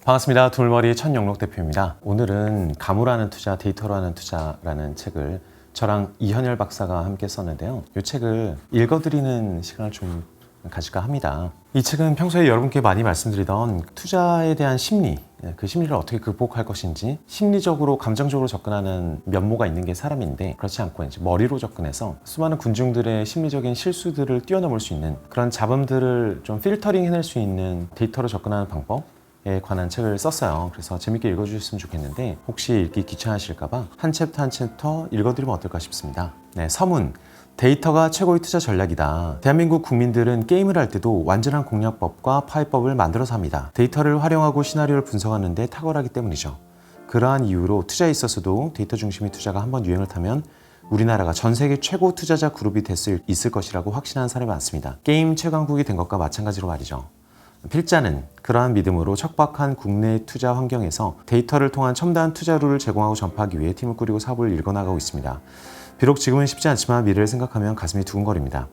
반갑습니다. 둘머리 천영록 대표입니다. 오늘은 가무라는 투자, 데이터로 하는 투자라는 책을 저랑 이현열 박사가 함께 썼는데요. 이 책을 읽어드리는 시간을 좀 가질까 합니다. 이 책은 평소에 여러분께 많이 말씀드리던 투자에 대한 심리, 그 심리를 어떻게 극복할 것인지, 심리적으로, 감정적으로 접근하는 면모가 있는 게 사람인데, 그렇지 않고 이제 머리로 접근해서 수많은 군중들의 심리적인 실수들을 뛰어넘을 수 있는 그런 잡음들을 좀 필터링 해낼 수 있는 데이터로 접근하는 방법에 관한 책을 썼어요. 그래서 재밌게 읽어주셨으면 좋겠는데, 혹시 읽기 귀찮으실까봐 한 챕터 한 챕터 읽어드리면 어떨까 싶습니다. 네, 서문. 데이터가 최고의 투자 전략이다. 대한민국 국민들은 게임을 할 때도 완전한 공략법과 파이법을 만들어서 합니다. 데이터를 활용하고 시나리오를 분석하는 데 탁월하기 때문이죠. 그러한 이유로 투자에 있어서도 데이터 중심의 투자가 한번 유행을 타면 우리나라가 전 세계 최고 투자자 그룹이 될 수 있을 것이라고 확신하는 사람이 많습니다. 게임 최강국이 된 것과 마찬가지로 말이죠. 필자는 그러한 믿음으로 척박한 국내 투자 환경에서 데이터를 통한 첨단 투자 룰을 제공하고 전파하기 위해 팀을 꾸리고 사업을 일궈나가고 있습니다. 비록 지금은 쉽지 않지만 미래를 생각하면 가슴이 두근거립니다.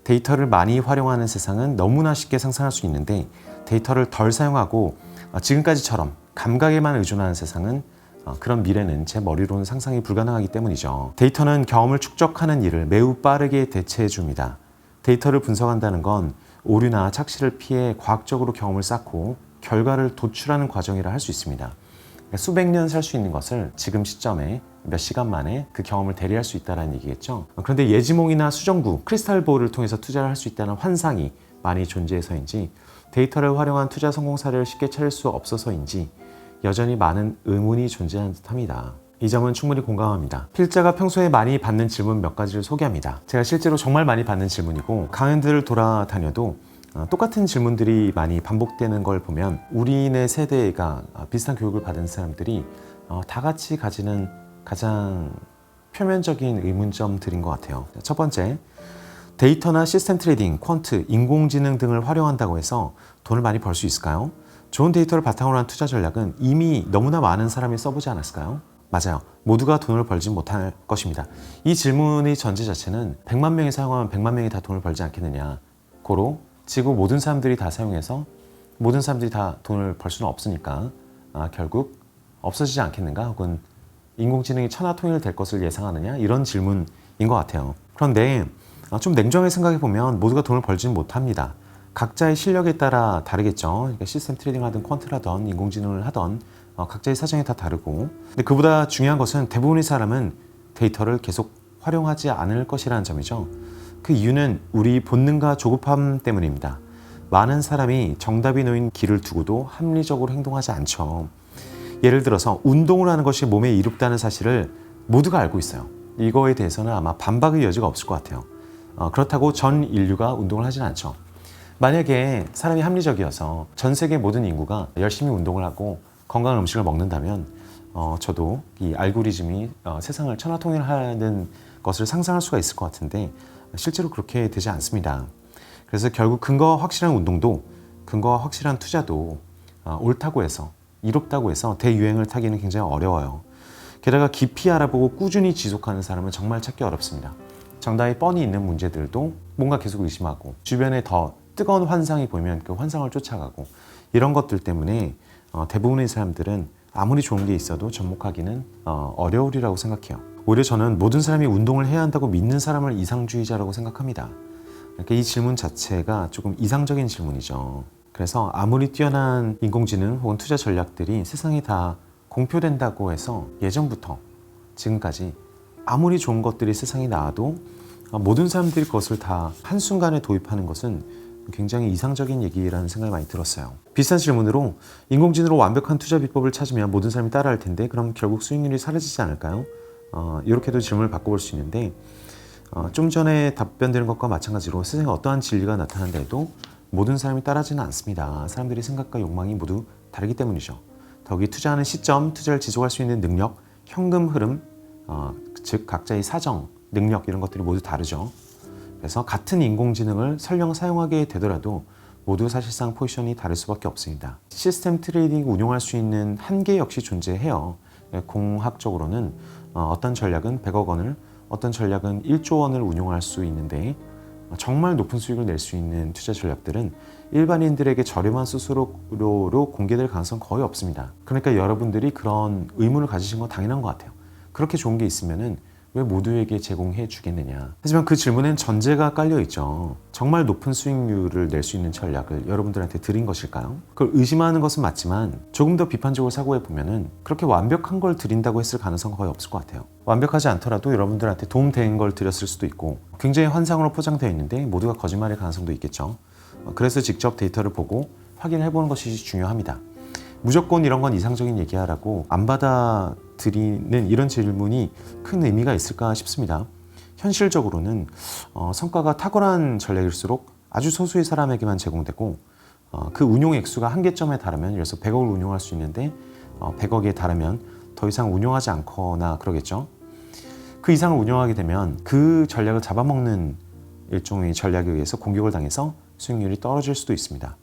데이터를 많이 활용하는 세상은 너무나 쉽게 상상할 수 있는데, 데이터를 덜 사용하고 지금까지처럼 감각에만 의존하는 세상은, 그런 미래는 제 머리로는 상상이 불가능하기 때문이죠. 데이터는 경험을 축적하는 일을 매우 빠르게 대체해 줍니다. 데이터를 분석한다는 건 오류나 착시를 피해 과학적으로 경험을 쌓고 결과를 도출하는 과정이라 할 수 있습니다. 수백 년 살 수 있는 것을 지금 시점에 몇 시간 만에 그 경험을 대리할 수 있다는 얘기겠죠. 그런데 예지몽이나 수정구, 크리스탈볼을 통해서 투자를 할 수 있다는 환상이 많이 존재해서인지, 데이터를 활용한 투자 성공 사례를 쉽게 찾을 수 없어서인지 여전히 많은 의문이 존재하는 듯합니다. 이 점은 충분히 공감합니다. 필자가 평소에 많이 받는 질문 몇 가지를 소개합니다. 제가 실제로 정말 많이 받는 질문이고, 강연들을 돌아다녀도 똑같은 질문들이 많이 반복되는 걸 보면 우리네 세대가 비슷한 교육을 받은 사람들이 다 같이 가지는 가장 표면적인 의문점들인 것 같아요. 첫 번째, 데이터나 시스템 트레이딩, 퀀트, 인공지능 등을 활용한다고 해서 돈을 많이 벌 수 있을까요? 좋은 데이터를 바탕으로 한 투자 전략은 이미 너무나 많은 사람이 써보지 않았을까요? 맞아요. 모두가 돈을 벌지 못할 것입니다. 이 질문의 전제 자체는 100만 명이 사용하면 100만 명이 다 돈을 벌지 않겠느냐. 고로 지구 모든 사람들이 다 사용해서 모든 사람들이 다 돈을 벌 수는 없으니까 결국 없어지지 않겠는가, 혹은 인공지능이 천하통일 될 것을 예상하느냐, 이런 질문인 것 같아요. 그런데 좀 냉정하게 생각해보면 모두가 돈을 벌지는 못합니다. 각자의 실력에 따라 다르겠죠. 그러니까 시스템 트레이딩 하든 퀀트라든 인공지능을 하든 각자의 사정이 다 다르고, 근데 그보다 중요한 것은 대부분의 사람은 데이터를 계속 활용하지 않을 것이라는 점이죠. 그 이유는 우리 본능과 조급함 때문입니다. 많은 사람이 정답이 놓인 길을 두고도 합리적으로 행동하지 않죠. 예를 들어서 운동을 하는 것이 몸에 이롭다는 사실을 모두가 알고 있어요. 이거에 대해서는 아마 반박의 여지가 없을 것 같아요. 그렇다고 전 인류가 운동을 하지는 않죠. 만약에 사람이 합리적이어서 전 세계 모든 인구가 열심히 운동을 하고 건강한 음식을 먹는다면 저도 이 알고리즘이 세상을 천하통일하는 것을 상상할 수가 있을 것 같은데, 실제로 그렇게 되지 않습니다. 그래서 결국 근거가 확실한 운동도, 근거가 확실한 투자도 옳다고 해서, 이롭다고 해서 대유행을 타기는 굉장히 어려워요. 게다가 깊이 알아보고 꾸준히 지속하는 사람은 정말 찾기 어렵습니다. 정답이 뻔히 있는 문제들도 뭔가 계속 의심하고, 주변에 더 뜨거운 환상이 보이면 그 환상을 쫓아가고, 이런 것들 때문에 대부분의 사람들은 아무리 좋은 게 있어도 접목하기는 어려우리라고 생각해요. 오히려 저는 모든 사람이 운동을 해야 한다고 믿는 사람을 이상주의자라고 생각합니다. 그러니까 이 질문 자체가 조금 이상적인 질문이죠. 그래서 아무리 뛰어난 인공지능 혹은 투자 전략들이 세상에 다 공표된다고 해서 예전부터 지금까지 아무리 좋은 것들이 세상에 나와도 모든 사람들이 그것을 다 한순간에 도입하는 것은 굉장히 이상적인 얘기라는 생각이 많이 들었어요. 비슷한 질문으로 인공지능으로 완벽한 투자 비법을 찾으면 모든 사람이 따라할 텐데 그럼 결국 수익률이 사라지지 않을까요? 이렇게도 질문을 바꿔볼 수 있는데, 좀 전에 답변드린 것과 마찬가지로 세상에 어떠한 진리가 나타난다 해도 모든 사람이 따라지는 않습니다. 사람들의 생각과 욕망이 모두 다르기 때문이죠. 더욱이 투자하는 시점, 투자를 지속할 수 있는 능력, 현금 흐름, 즉 각자의 사정, 능력, 이런 것들이 모두 다르죠. 그래서 같은 인공지능을 설령 사용하게 되더라도 모두 사실상 포지션이 다를 수밖에 없습니다. 시스템 트레이딩 운용할 수 있는 한계 역시 존재해요. 공학적으로는 어떤 전략은 100억 원을, 어떤 전략은 1조 원을 운용할 수 있는데, 정말 높은 수익을 낼 수 있는 투자 전략들은 일반인들에게 저렴한 수수료로 공개될 가능성은 거의 없습니다. 그러니까 여러분들이 그런 의문을 가지신 건 당연한 것 같아요. 그렇게 좋은 게 있으면은 왜 모두에게 제공해 주겠느냐. 하지만 그 질문엔 전제가 깔려 있죠. 정말 높은 수익률을 낼 수 있는 전략을 여러분들한테 드린 것일까요? 그걸 의심하는 것은 맞지만 조금 더 비판적으로 사고해 보면은 그렇게 완벽한 걸 드린다고 했을 가능성은 거의 없을 것 같아요. 완벽하지 않더라도 여러분들한테 도움된 걸 드렸을 수도 있고 굉장히 환상으로 포장되어 있는데 모두가 거짓말일 가능성도 있겠죠. 그래서 직접 데이터를 보고 확인해 보는 것이 중요합니다. 무조건 이런 건 이상적인 얘기하라고 안 받아들이는 이런 질문이 큰 의미가 있을까 싶습니다. 현실적으로는 성과가 탁월한 전략일수록 아주 소수의 사람에게만 제공되고 그 운용 액수가 한계점에 달하면 그래서 100억을 운용할 수 있는데 100억에 달하면 더 이상 운용하지 않거나 그러겠죠. 그 이상을 운용하게 되면 그 전략을 잡아먹는 일종의 전략에 의해서 공격을 당해서 수익률이 떨어질 수도 있습니다.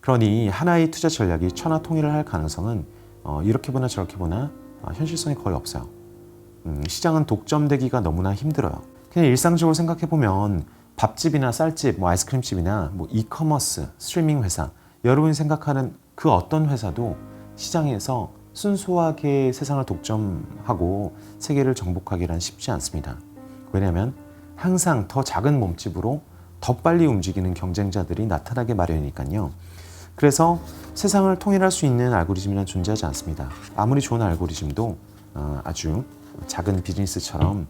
그러니 하나의 투자 전략이 천하통일을 할 가능성은 이렇게 보나 저렇게 보나 현실성이 거의 없어요. 시장은 독점되기가 너무나 힘들어요. 그냥 일상적으로 생각해보면 밥집이나 쌀집, 아이스크림집이나 이커머스, 스트리밍 회사, 여러분이 생각하는 그 어떤 회사도 시장에서 순수하게 세상을 독점하고 세계를 정복하기란 쉽지 않습니다. 왜냐하면 항상 더 작은 몸집으로 더 빨리 움직이는 경쟁자들이 나타나게 마련이니까요. 그래서 세상을 통일할 수 있는 알고리즘이란 존재하지 않습니다. 아무리 좋은 알고리즘도 아주 작은 비즈니스처럼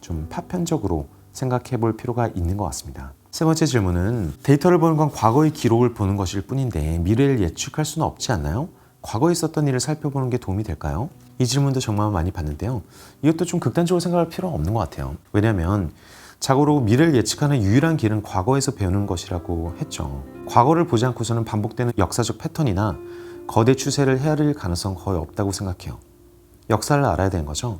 좀 파편적으로 생각해 볼 필요가 있는 것 같습니다. 세 번째 질문은 데이터를 보는 건 과거의 기록을 보는 것일 뿐인데 미래를 예측할 수는 없지 않나요? 과거에 있었던 일을 살펴보는 게 도움이 될까요? 이 질문도 정말 많이 받는데요. 이것도 좀 극단적으로 생각할 필요는 없는 것 같아요. 왜냐하면 자고로 미래를 예측하는 유일한 길은 과거에서 배우는 것이라고 했죠. 과거를 보지 않고서는 반복되는 역사적 패턴이나 거대 추세를 헤아릴 가능성은 거의 없다고 생각해요. 역사를 알아야 되는 거죠.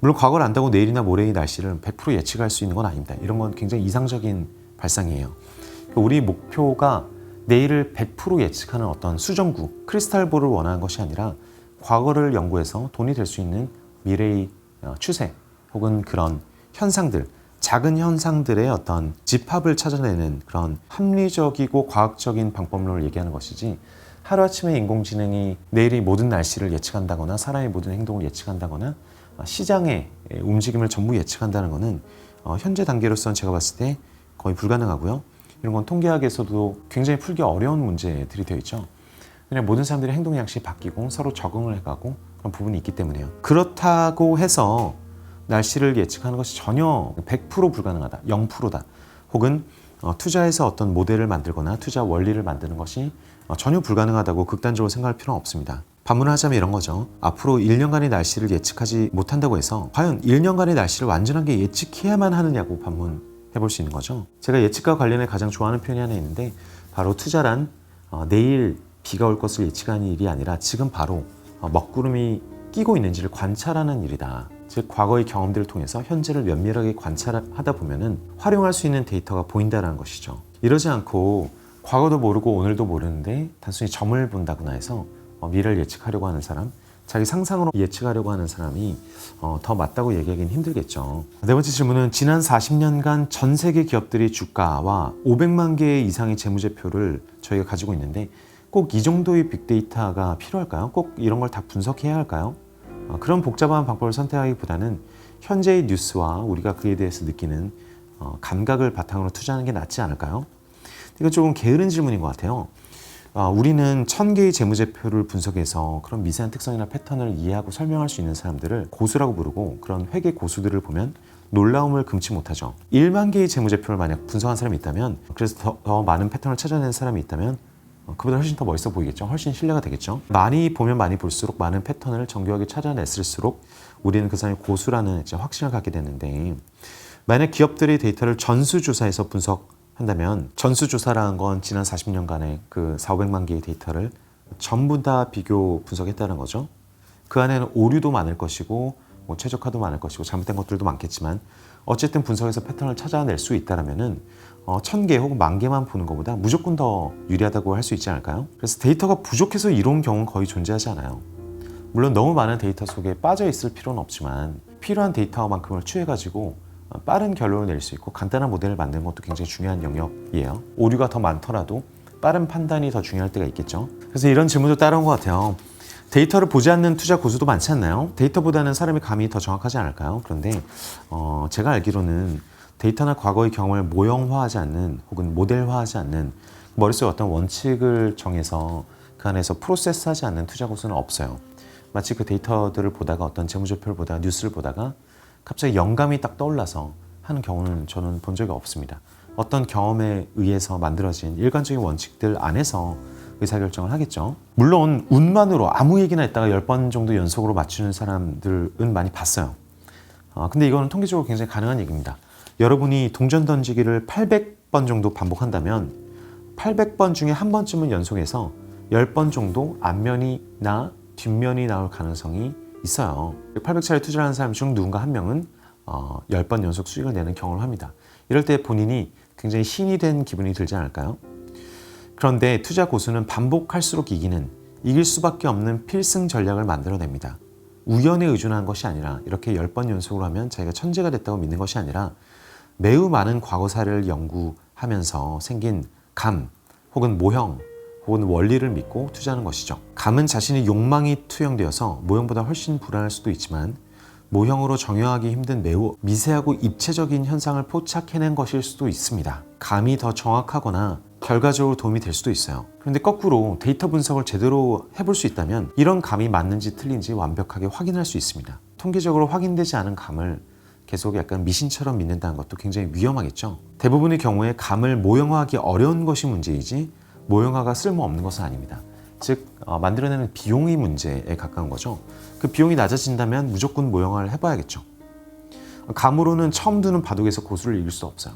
물론 과거를 안다고 내일이나 모레의 날씨를 100% 예측할 수 있는 건 아닙니다. 이런 건 굉장히 이상적인 발상이에요. 우리 목표가 내일을 100% 예측하는 어떤 수정구, 크리스탈볼을 원하는 것이 아니라 과거를 연구해서 돈이 될 수 있는 미래의 추세 혹은 그런 현상들, 작은 현상들의 어떤 집합을 찾아내는 그런 합리적이고 과학적인 방법론을 얘기하는 것이지 하루아침에 인공지능이 내일의 모든 날씨를 예측한다거나 사람의 모든 행동을 예측한다거나 시장의 움직임을 전부 예측한다는 것은 현재 단계로서는 제가 봤을 때 거의 불가능하고요. 이런 건 통계학에서도 굉장히 풀기 어려운 문제들이 되어 있죠. 그냥 모든 사람들의 행동 양식이 바뀌고 서로 적응을 해가고 그런 부분이 있기 때문에요. 그렇다고 해서 날씨를 예측하는 것이 전혀 100% 불가능하다, 0%다. 혹은 투자에서 어떤 모델을 만들거나 투자 원리를 만드는 것이 전혀 불가능하다고 극단적으로 생각할 필요는 없습니다. 반문을 하자면 이런 거죠. 앞으로 1년간의 날씨를 예측하지 못한다고 해서 과연 1년간의 날씨를 완전하게 예측해야만 하느냐고 반문해볼 수 있는 거죠. 제가 예측과 관련해 가장 좋아하는 표현이 하나 있는데 바로 투자란 내일 비가 올 것을 예측하는 일이 아니라 지금 바로 먹구름이 끼고 있는지를 관찰하는 일이다. 즉 과거의 경험들을 통해서 현재를 면밀하게 관찰하다 보면은 활용할 수 있는 데이터가 보인다는 것이죠. 이러지 않고 과거도 모르고 오늘도 모르는데 단순히 점을 본다거나 해서 미래를 예측하려고 하는 사람, 자기 상상으로 예측하려고 하는 사람이 더 맞다고 얘기하기는 힘들겠죠. 네 번째 질문은 지난 40년간 전 세계 기업들의 주가와 500만 개 이상의 재무제표를 저희가 가지고 있는데 꼭 이 정도의 빅데이터가 필요할까요? 꼭 이런 걸 다 분석해야 할까요? 그런 복잡한 방법을 선택하기보다는 현재의 뉴스와 우리가 그에 대해서 느끼는 감각을 바탕으로 투자하는 게 낫지 않을까요? 이건 조금 게으른 질문인 것 같아요. 우리는 1000개의 재무제표를 분석해서 그런 미세한 특성이나 패턴을 이해하고 설명할 수 있는 사람들을 고수라고 부르고 그런 회계 고수들을 보면 놀라움을 금치 못하죠. 1만 개의 재무제표를 만약 분석한 사람이 있다면 그래서 더 많은 패턴을 찾아내는 사람이 있다면 그보다 훨씬 더 멋있어 보이겠죠. 훨씬 신뢰가 되겠죠. 많이 보면 많이 볼수록 많은 패턴을 정교하게 찾아냈을수록 우리는 그 사람이 고수라는 확신을 갖게 되는데 만약 기업들의 데이터를 전수조사해서 분석한다면 전수조사라는 건 지난 40년간의 그 400만 개의 데이터를 전부 다 비교 분석했다는 거죠. 그 안에는 오류도 많을 것이고 최적화도 많을 것이고 잘못된 것들도 많겠지만 어쨌든 분석해서 패턴을 찾아낼 수 있다면은 1000개 혹은 10,000개만 보는 것보다 무조건 더 유리하다고 할 수 있지 않을까요? 그래서 데이터가 부족해서 이로운 경우는 거의 존재하지 않아요. 물론 너무 많은 데이터 속에 빠져 있을 필요는 없지만 필요한 데이터만큼을 취해가지고 빠른 결론을 낼 수 있고 간단한 모델을 만드는 것도 굉장히 중요한 영역이에요. 오류가 더 많더라도 빠른 판단이 더 중요할 때가 있겠죠. 그래서 이런 질문도 따라온 것 같아요. 데이터를 보지 않는 투자 고수도 많지 않나요? 데이터보다는 사람의 감이 더 정확하지 않을까요? 그런데 제가 알기로는 데이터나 과거의 경험을 모형화하지 않는 혹은 모델화하지 않는 머릿속에 어떤 원칙을 정해서 그 안에서 프로세스하지 않는 투자 고수는 없어요. 마치 그 데이터들을 보다가 어떤 재무제표를 보다가 뉴스를 보다가 갑자기 영감이 딱 떠올라서 하는 경우는 저는 본 적이 없습니다. 어떤 경험에 의해서 만들어진 일관적인 원칙들 안에서 의사결정을 하겠죠. 물론 운만으로 아무 얘기나 했다가 10번 정도 연속으로 맞추는 사람들은 많이 봤어요. 근데 이거는 통계적으로 굉장히 가능한 얘기입니다. 여러분이 동전 던지기를 800번 정도 반복한다면 800번 중에 한 번쯤은 연속해서 10번 정도 앞면이나 뒷면이 나올 가능성이 있어요. 800차례 투자를 하는 사람 중 누군가 한 명은 10번 연속 수익을 내는 경험을 합니다. 이럴 때 본인이 굉장히 신이 된 기분이 들지 않을까요? 그런데 투자 고수는 반복할수록 이길 수밖에 없는 필승 전략을 만들어냅니다. 우연에 의존한 것이 아니라 이렇게 10번 연속으로 하면 자기가 천재가 됐다고 믿는 것이 아니라 매우 많은 과거 사례를 연구하면서 생긴 감 혹은 모형 혹은 원리를 믿고 투자하는 것이죠. 감은 자신의 욕망이 투영되어서 모형보다 훨씬 불안할 수도 있지만 모형으로 정의하기 힘든 매우 미세하고 입체적인 현상을 포착해낸 것일 수도 있습니다. 감이 더 정확하거나 결과적으로 도움이 될 수도 있어요. 그런데 거꾸로 데이터 분석을 제대로 해볼 수 있다면 이런 감이 맞는지 틀린지 완벽하게 확인할 수 있습니다. 통계적으로 확인되지 않은 감을 계속 약간 미신처럼 믿는다는 것도 굉장히 위험하겠죠. 대부분의 경우에 감을 모형화하기 어려운 것이 문제이지 모형화가 쓸모없는 것은 아닙니다. 즉 만들어내는 비용이 문제에 가까운 거죠. 그 비용이 낮아진다면 무조건 모형화를 해봐야겠죠. 감으로는 처음 두는 바둑에서 고수를 이길 수 없어요.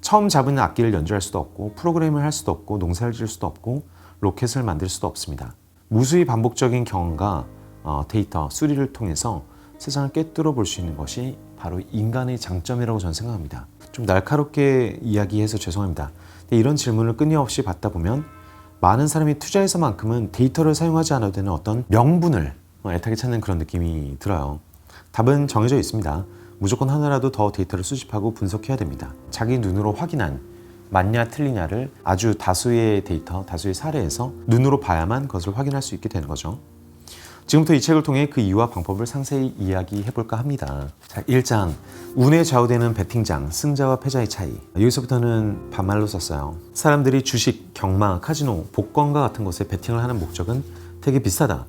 처음 잡은 악기를 연주할 수도 없고 프로그램을 할 수도 없고 농사를 지을 수도 없고 로켓을 만들 수도 없습니다. 무수히 반복적인 경험과 데이터, 수리를 통해서 세상을 꿰뚫어 볼 수 있는 것이 바로 인간의 장점이라고 저는 생각합니다. 좀 날카롭게 이야기해서 죄송합니다. 근데 이런 질문을 끊임없이 받다 보면 많은 사람이 투자에서만큼은 데이터를 사용하지 않아도 되는 어떤 명분을 애타게 찾는 그런 느낌이 들어요. 답은 정해져 있습니다. 무조건 하나라도 더 데이터를 수집하고 분석해야 됩니다. 자기 눈으로 확인한 맞냐 틀리냐를 아주 다수의 데이터, 다수의 사례에서 눈으로 봐야만 그것을 확인할 수 있게 되는 거죠. 지금부터 이 책을 통해 그 이유와 방법을 상세히 이야기해 볼까 합니다. 자, 1장 운에 좌우되는 베팅장, 승자와 패자의 차이. 여기서부터는 반말로 썼어요. 사람들이 주식, 경마, 카지노, 복권과 같은 곳에 베팅을 하는 목적은 되게 비슷하다.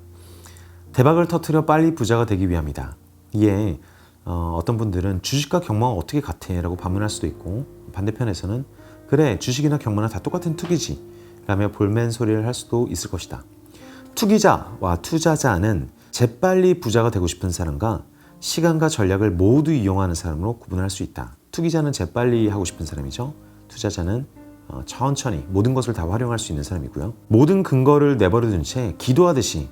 대박을 터뜨려 빨리 부자가 되기 위함이다. 이에 어떤 분들은 주식과 경마가 어떻게 같아? 라고 반문할 수도 있고 반대편에서는 그래 주식이나 경마나 다 똑같은 투기지 라며 볼멘 소리를 할 수도 있을 것이다. 투기자와 투자자는 재빨리 부자가 되고 싶은 사람과 시간과 전략을 모두 이용하는 사람으로 구분할 수 있다. 투기자는 재빨리 하고 싶은 사람이죠. 투자자는 천천히 모든 것을 다 활용할 수 있는 사람이고요. 모든 근거를 내버려둔 채 기도하듯이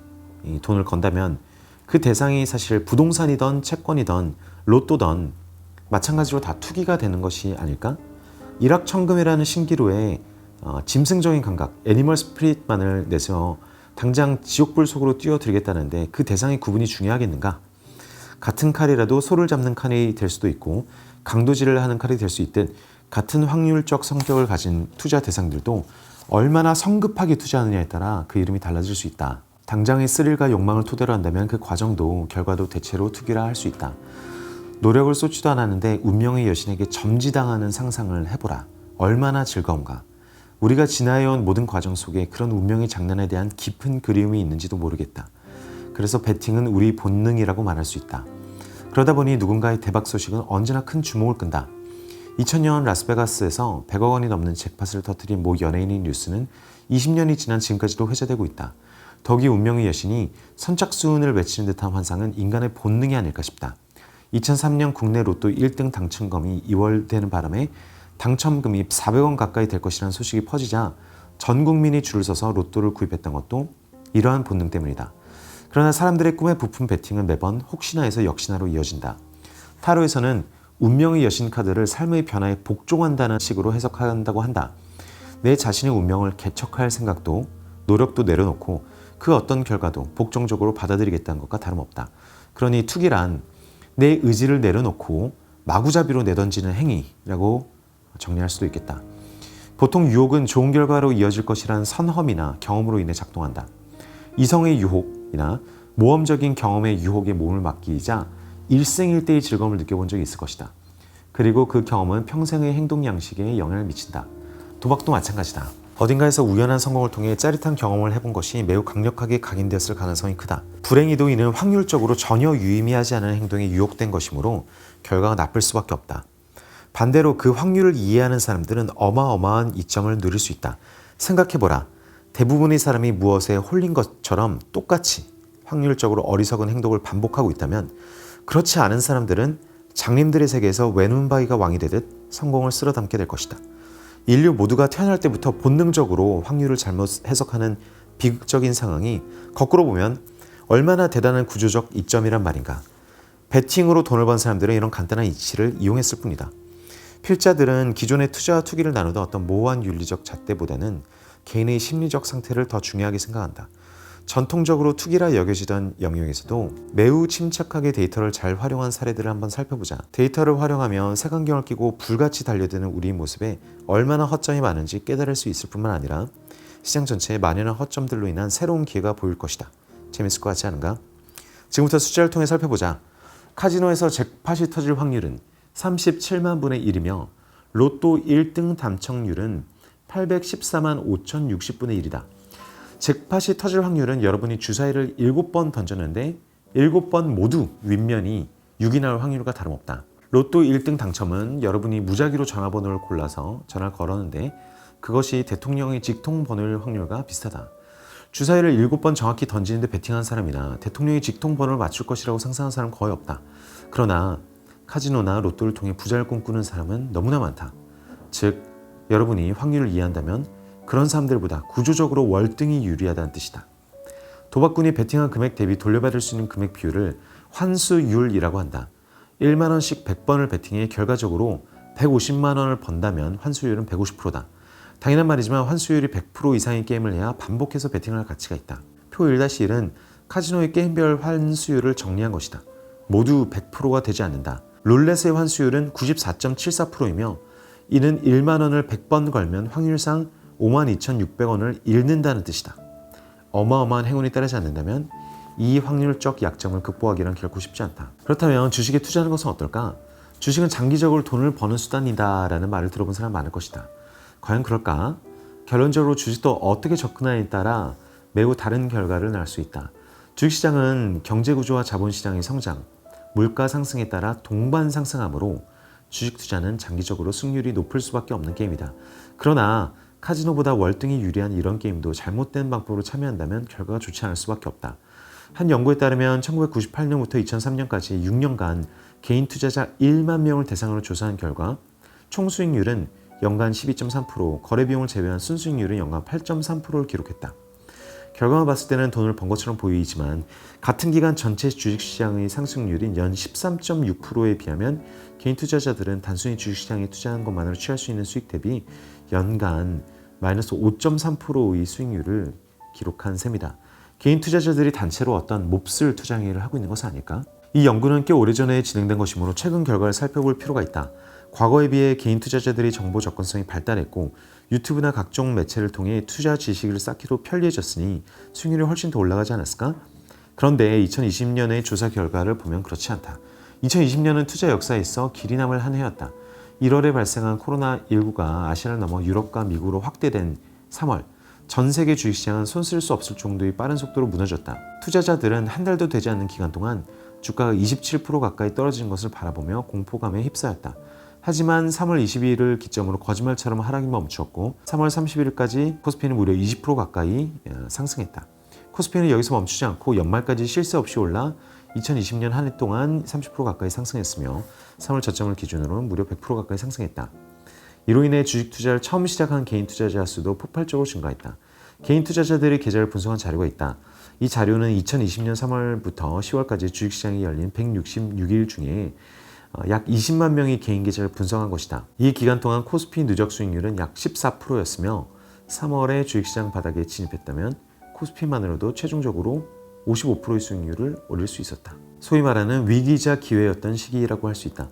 돈을 건다면 그 대상이 사실 부동산이든 채권이든 로또든 마찬가지로 다 투기가 되는 것이 아닐까? 일확천금이라는 신기루에 짐승적인 감각, 애니멀 스피릿만을 내서 당장 지옥불 속으로 뛰어들겠다는데 그 대상의 구분이 중요하겠는가? 같은 칼이라도 소를 잡는 칼이 될 수도 있고 강도질을 하는 칼이 될 수 있듯 같은 확률적 성격을 가진 투자 대상들도 얼마나 성급하게 투자하느냐에 따라 그 이름이 달라질 수 있다. 당장의 스릴과 욕망을 토대로 한다면 그 과정도 결과도 대체로 투기라 할 수 있다. 노력을 쏟지도 않았는데 운명의 여신에게 점지당하는 상상을 해보라. 얼마나 즐거운가. 우리가 지나해온 모든 과정 속에 그런 운명의 장난에 대한 깊은 그리움이 있는지도 모르겠다. 그래서 베팅은 우리 본능이라고 말할 수 있다. 그러다 보니 누군가의 대박 소식은 언제나 큰 주목을 끈다. 2000년 라스베가스에서 100억 원이 넘는 잭팟을 터뜨린 모 연예인의 뉴스는 20년이 지난 지금까지도 회자되고 있다. 덕이 운명의 여신이 선착순을 외치는 듯한 환상은 인간의 본능이 아닐까 싶다. 2003년 국내 로또 1등 당첨금이 2월 되는 바람에 당첨금이 400원 가까이 될 것이라는 소식이 퍼지자 전 국민이 줄을 서서 로또를 구입했던 것도 이러한 본능 때문이다. 그러나 사람들의 꿈에 부푼 베팅은 매번 혹시나 해서 역시나로 이어진다. 타로에서는 운명의 여신 카드를 삶의 변화에 복종한다는 식으로 해석한다고 한다. 내 자신의 운명을 개척할 생각도 노력도 내려놓고 그 어떤 결과도 복종적으로 받아들이겠다는 것과 다름없다. 그러니 투기란 내 의지를 내려놓고 마구잡이로 내던지는 행위라고 정리할 수도 있겠다. 보통 유혹은 좋은 결과로 이어질 것이란 선험이나 경험으로 인해 작동한다. 이성의 유혹이나 모험적인 경험의 유혹에 몸을 맡기자 일생일대의 즐거움을 느껴본 적이 있을 것이다. 그리고 그 경험은 평생의 행동 양식에 영향을 미친다. 도박도 마찬가지다. 어딘가에서 우연한 성공을 통해 짜릿한 경험을 해본 것이 매우 강력하게 각인되었을 가능성이 크다. 불행히도 이는 확률적으로 전혀 유의미하지 않은 행동에 유혹된 것이므로 결과가 나쁠 수밖에 없다. 반대로 그 확률을 이해하는 사람들은 어마어마한 이점을 누릴 수 있다. 생각해보라. 대부분의 사람이 무엇에 홀린 것처럼 똑같이 확률적으로 어리석은 행동을 반복하고 있다면 그렇지 않은 사람들은 장님들의 세계에서 외눈바위가 왕이 되듯 성공을 쓸어담게 될 것이다. 인류 모두가 태어날 때부터 본능적으로 확률을 잘못 해석하는 비극적인 상황이 거꾸로 보면 얼마나 대단한 구조적 이점이란 말인가. 베팅으로 돈을 번 사람들은 이런 간단한 이치를 이용했을 뿐이다. 필자들은 기존의 투자와 투기를 나누던 어떤 모호한 윤리적 잣대보다는 개인의 심리적 상태를 더 중요하게 생각한다. 전통적으로 투기라 여겨지던 영역에서도 매우 침착하게 데이터를 잘 활용한 사례들을 한번 살펴보자. 데이터를 활용하면 색안경을 끼고 불같이 달려드는 우리 모습에 얼마나 허점이 많은지 깨달을 수 있을 뿐만 아니라 시장 전체에 만연한 허점들로 인한 새로운 기회가 보일 것이다. 재밌을 것 같지 않은가? 지금부터 숫자를 통해 살펴보자. 카지노에서 잭팟이 터질 확률은 37만 분의 1이며 로또 1등 당첨률은 814만 5060분의 1이다. 잭팟이 터질 확률은 여러분이 주사위를 7번 던졌는데 7번 모두 윗면이 6이 나올 확률과 다름없다. 로또 1등 당첨은 여러분이 무작위로 전화번호를 골라서 전화를 걸었는데 그것이 대통령의 직통 번호일 확률과 비슷하다. 주사위를 7번 정확히 던지는데 베팅한 사람이나 대통령의 직통 번호를 맞출 것이라고 상상한 사람은 거의 없다. 그러나 카지노나 로또를 통해 부자를 꿈꾸는 사람은 너무나 많다. 즉, 여러분이 확률을 이해한다면 그런 사람들보다 구조적으로 월등히 유리하다는 뜻이다. 도박꾼이 베팅한 금액 대비 돌려받을 수 있는 금액 비율을 환수율이라고 한다. 1만 원씩 100번을 베팅해 결과적으로 150만 원을 번다면 환수율은 150%다. 당연한 말이지만 환수율이 100% 이상의 게임을 해야 반복해서 베팅할 가치가 있다. 표 1-1은 카지노의 게임별 환수율을 정리한 것이다. 모두 100%가 되지 않는다. 룰렛의 환수율은 94.74%이며 이는 1만 원을 100번 걸면 확률상 52,600원을 잃는다는 뜻이다. 어마어마한 행운이 따르지 않는다면 이 확률적 약점을 극복하기란 결코 쉽지 않다. 그렇다면 주식에 투자하는 것은 어떨까? 주식은 장기적으로 돈을 버는 수단이다 라는 말을 들어본 사람 많을 것이다. 과연 그럴까? 결론적으로 주식도 어떻게 접근하느냐에 따라 매우 다른 결과를 낳을 수 있다. 주식시장은 경제구조와 자본시장의 성장, 물가 상승에 따라 동반 상승하므로 주식 투자는 장기적으로 승률이 높을 수밖에 없는 게임이다. 그러나 카지노보다 월등히 유리한 이런 게임도 잘못된 방법으로 참여한다면 결과가 좋지 않을 수밖에 없다. 한 연구에 따르면 1998년부터 2003년까지 6년간 개인 투자자 1만 명을 대상으로 조사한 결과 총 수익률은 연간 12.3%, 거래 비용을 제외한 순수익률은 연간 8.3%를 기록했다. 결과만 봤을 때는 돈을 번 것처럼 보이지만 같은 기간 전체 주식시장의 상승률인 연 13.6%에 비하면 개인 투자자들은 단순히 주식시장에 투자한 것만으로 취할 수 있는 수익 대비 연간 마이너스 5.3%의 수익률을 기록한 셈이다. 개인 투자자들이 단체로 어떤 몹쓸 투자 행위를 하고 있는 것은 아닐까? 이 연구는 꽤 오래전에 진행된 것이므로 최근 결과를 살펴볼 필요가 있다. 과거에 비해 개인 투자자들의 정보 접근성이 발달했고 유튜브나 각종 매체를 통해 투자 지식을 쌓기도 편리해졌으니 수익률이 훨씬 더 올라가지 않았을까? 그런데 2020년의 조사 결과를 보면 그렇지 않다. 2020년은 투자 역사에 있어 길이 남을 한 해였다. 1월에 발생한 코로나19가 아시아를 넘어 유럽과 미국으로 확대된 3월, 전 세계 주식시장은 손쓸 수 없을 정도의 빠른 속도로 무너졌다. 투자자들은 한 달도 되지 않는 기간 동안 주가가 27% 가까이 떨어진 것을 바라보며 공포감에 휩싸였다. 하지만 3월 22일을 기점으로 거짓말처럼 하락이 멈추었고 3월 31일까지 코스피는 무려 20% 가까이 상승했다. 코스피는 여기서 멈추지 않고 연말까지 쉴 새 없이 올라 2020년 한 해 동안 30% 가까이 상승했으며 3월 저점을 기준으로 무려 100% 가까이 상승했다. 이로 인해 주식 투자를 처음 시작한 개인 투자자 수도 폭발적으로 증가했다. 개인 투자자들의 계좌를 분석한 자료가 있다. 이 자료는 2020년 3월부터 10월까지 주식시장이 열린 166일 중에 약 20만 명의 개인 계좌를 분석한 것이다. 이 기간 동안 코스피 누적 수익률은 약 14%였으며 3월에 주식시장 바닥에 진입했다면 코스피만으로도 최종적으로 55%의 수익률을 올릴 수 있었다. 소위 말하는 위기이자 기회였던 시기라고 할 수 있다.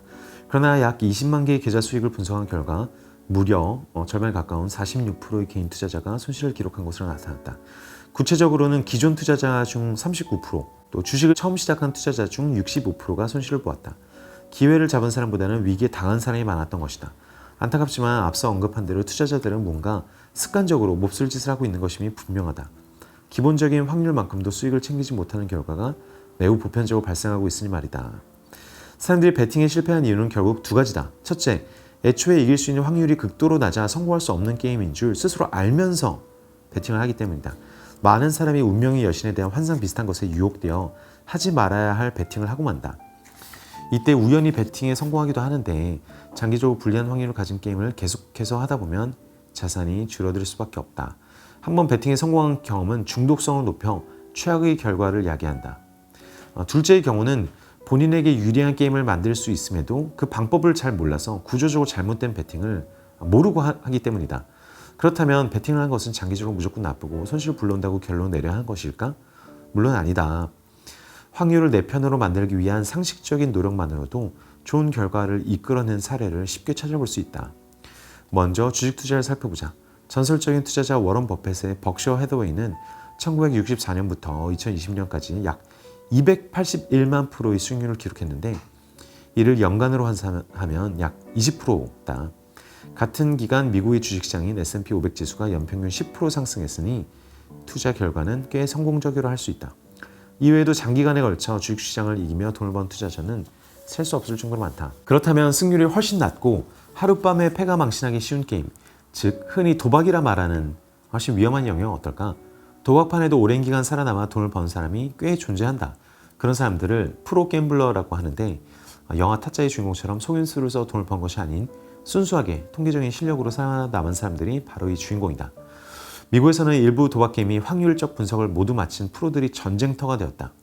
그러나 약 20만 개의 계좌 수익을 분석한 결과 무려 절반에 가까운 46%의 개인 투자자가 손실을 기록한 것으로 나타났다. 구체적으로는 기존 투자자 중 39%, 또 주식을 처음 시작한 투자자 중 65%가 손실을 보았다. 기회를 잡은 사람보다는 위기에 당한 사람이 많았던 것이다. 안타깝지만 앞서 언급한 대로 투자자들은 뭔가 습관적으로 몹쓸 짓을 하고 있는 것임이 분명하다. 기본적인 확률만큼도 수익을 챙기지 못하는 결과가 매우 보편적으로 발생하고 있으니 말이다. 사람들이 배팅에 실패한 이유는 결국 두 가지다. 첫째, 애초에 이길 수 있는 확률이 극도로 낮아 성공할 수 없는 게임인 줄 스스로 알면서 배팅을 하기 때문이다. 많은 사람이 운명의 여신에 대한 환상 비슷한 것에 유혹되어 하지 말아야 할 배팅을 하고 만다. 이때 우연히 배팅에 성공하기도 하는데 장기적으로 불리한 확률을 가진 게임을 계속해서 하다 보면 자산이 줄어들 수밖에 없다. 한번 배팅에 성공한 경험은 중독성을 높여 최악의 결과를 야기한다. 둘째의 경우는 본인에게 유리한 게임을 만들 수 있음에도 그 방법을 잘 몰라서 구조적으로 잘못된 배팅을 모르고 하기 때문이다. 그렇다면 배팅을 한 것은 장기적으로 무조건 나쁘고 손실을 불러온다고 결론 내려야 하는 것일까? 물론 아니다. 확률을 내 편으로 만들기 위한 상식적인 노력만으로도 좋은 결과를 이끌어낸 사례를 쉽게 찾아볼 수 있다. 먼저 주식 투자를 살펴보자. 전설적인 투자자 워런 버핏의 벅셔 해더웨이는 1964년부터 2020년까지 약 281만 %의 수익률을 기록했는데 이를 연간으로 환산하면 약 20%다. 같은 기간 미국의 주식시장인 S&P 500 지수가 연평균 10% 상승했으니 투자 결과는 꽤 성공적이라 할 수 있다. 이외에도 장기간에 걸쳐 주식시장을 이기며 돈을 번 투자자는 셀 수 없을 정도로 많다. 그렇다면 승률이 훨씬 낮고 하룻밤에 패가 망신하기 쉬운 게임, 즉 흔히 도박이라 말하는 훨씬 위험한 영역은 어떨까? 도박판에도 오랜 기간 살아남아 돈을 번 사람이 꽤 존재한다. 그런 사람들을 프로 갬블러라고 하는데 영화 타짜의 주인공처럼 속임수를 써 돈을 번 것이 아닌 순수하게 통계적인 실력으로 살아남은 사람들이 바로 이 주인공이다. 미국에서는 일부 도박 게임이 확률적 분석을 모두 마친 프로들이 전쟁터가 되었다.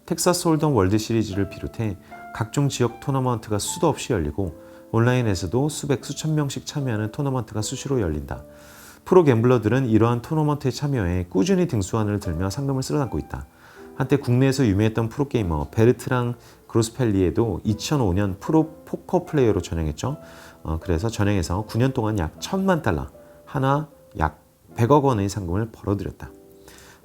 텍사스 홀덤 월드 시리즈를 비롯해 각종 지역 토너먼트가 수도 없이 열리고 온라인에서도 수백 수천 명씩 참여하는 토너먼트가 수시로 열린다. 프로 갬블러들은 이러한 토너먼트에 참여해 꾸준히 등수환을 들며 상금을 쓸어담고 있다. 한때 국내에서 유명했던 프로게이머 베르트랑 그로스펠리에도 2005년 프로 포커 플레이어로 전향했죠. 그래서 전향해서 9년 동안 약 1,000만 달러, 하나 약 100억 원의 상금을 벌어들였다.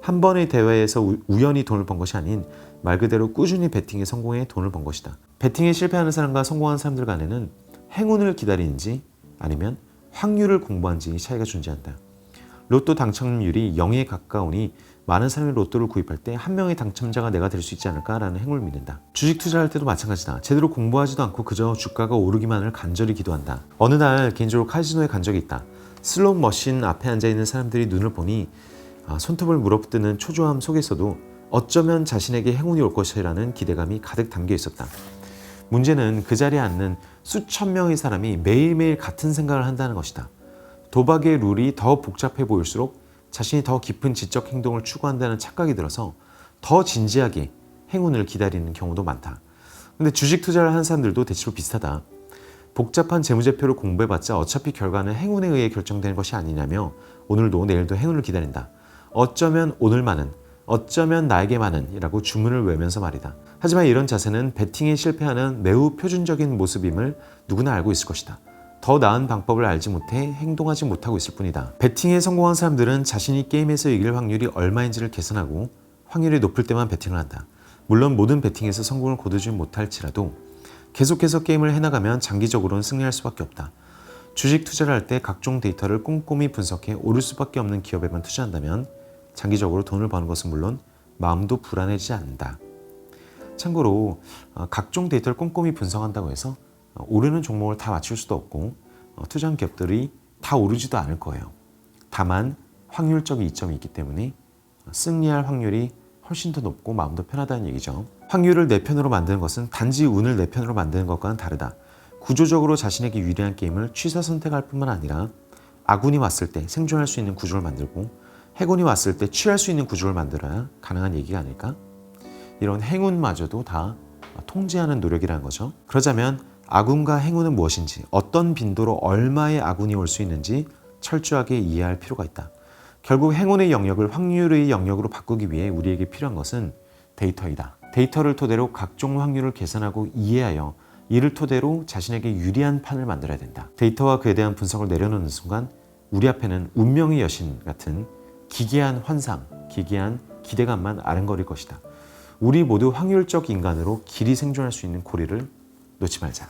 한 번의 대회에서 우연히 돈을 번 것이 아닌 말 그대로 꾸준히 배팅에 성공해 돈을 번 것이다. 배팅에 실패하는 사람과 성공하는 사람들 간에는 행운을 기다리는지 아니면 확률을 공부한지 차이가 존재한다. 로또 당첨률이 0에 가까우니 많은 사람이 로또를 구입할 때 한 명의 당첨자가 내가 될 수 있지 않을까라는 행운을 믿는다. 주식 투자할 때도 마찬가지다. 제대로 공부하지도 않고 그저 주가가 오르기만을 간절히 기도한다. 어느 날 개인적으로 카지노에 간 적이 있다. 슬롯 머신 앞에 앉아있는 사람들이 눈을 보니 손톱을 물어뜯는 초조함 속에서도 어쩌면 자신에게 행운이 올 것이라는 기대감이 가득 담겨 있었다. 문제는 그 자리에 앉는 수천 명의 사람이 매일매일 같은 생각을 한다는 것이다. 도박의 룰이 더 복잡해 보일수록 자신이 더 깊은 지적 행동을 추구한다는 착각이 들어서 더 진지하게 행운을 기다리는 경우도 많다. 근데 주식 투자를 하는 사람들도 대체로 비슷하다. 복잡한 재무제표를 공부해봤자 어차피 결과는 행운에 의해 결정되는 것이 아니냐며 오늘도 내일도 행운을 기다린다. 어쩌면 오늘만은, 어쩌면 나에게만은 이라고 주문을 외면서 말이다. 하지만 이런 자세는 배팅에 실패하는 매우 표준적인 모습임을 누구나 알고 있을 것이다. 더 나은 방법을 알지 못해 행동하지 못하고 있을 뿐이다. 배팅에 성공한 사람들은 자신이 게임에서 이길 확률이 얼마인지를 계산하고 확률이 높을 때만 배팅을 한다. 물론 모든 배팅에서 성공을 거두지 못할지라도 계속해서 게임을 해나가면 장기적으로는 승리할 수밖에 없다. 주식 투자를 할 때 각종 데이터를 꼼꼼히 분석해 오를 수밖에 없는 기업에만 투자한다면 장기적으로 돈을 버는 것은 물론 마음도 불안해지지 않는다. 참고로 각종 데이터를 꼼꼼히 분석한다고 해서 오르는 종목을 다 맞출 수도 없고 투자한 기업들이 다 오르지도 않을 거예요. 다만 확률적 이점이 있기 때문에 승리할 확률이 훨씬 더 높고 마음도 편하다는 얘기죠. 확률을 내 편으로 만드는 것은 단지 운을 내 편으로 만드는 것과는 다르다. 구조적으로 자신에게 유리한 게임을 취사 선택할 뿐만 아니라 아군이 왔을 때 생존할 수 있는 구조를 만들고 해군이 왔을 때 취할 수 있는 구조를 만들어야 가능한 얘기가 아닐까? 이런 행운마저도 다 통제하는 노력이라는 거죠. 그러자면 아군과 행운은 무엇인지, 어떤 빈도로 얼마의 아군이 올 수 있는지 철저하게 이해할 필요가 있다. 결국 행운의 영역을 확률의 영역으로 바꾸기 위해 우리에게 필요한 것은 데이터이다. 데이터를 토대로 각종 확률을 계산하고 이해하여 이를 토대로 자신에게 유리한 판을 만들어야 된다. 데이터와 그에 대한 분석을 내려놓는 순간 우리 앞에는 운명의 여신 같은 기괴한 환상, 기괴한 기대감만 아른거릴 것이다. 우리 모두 확률적 인간으로 길이 생존할 수 있는 고리를 놓지 말자.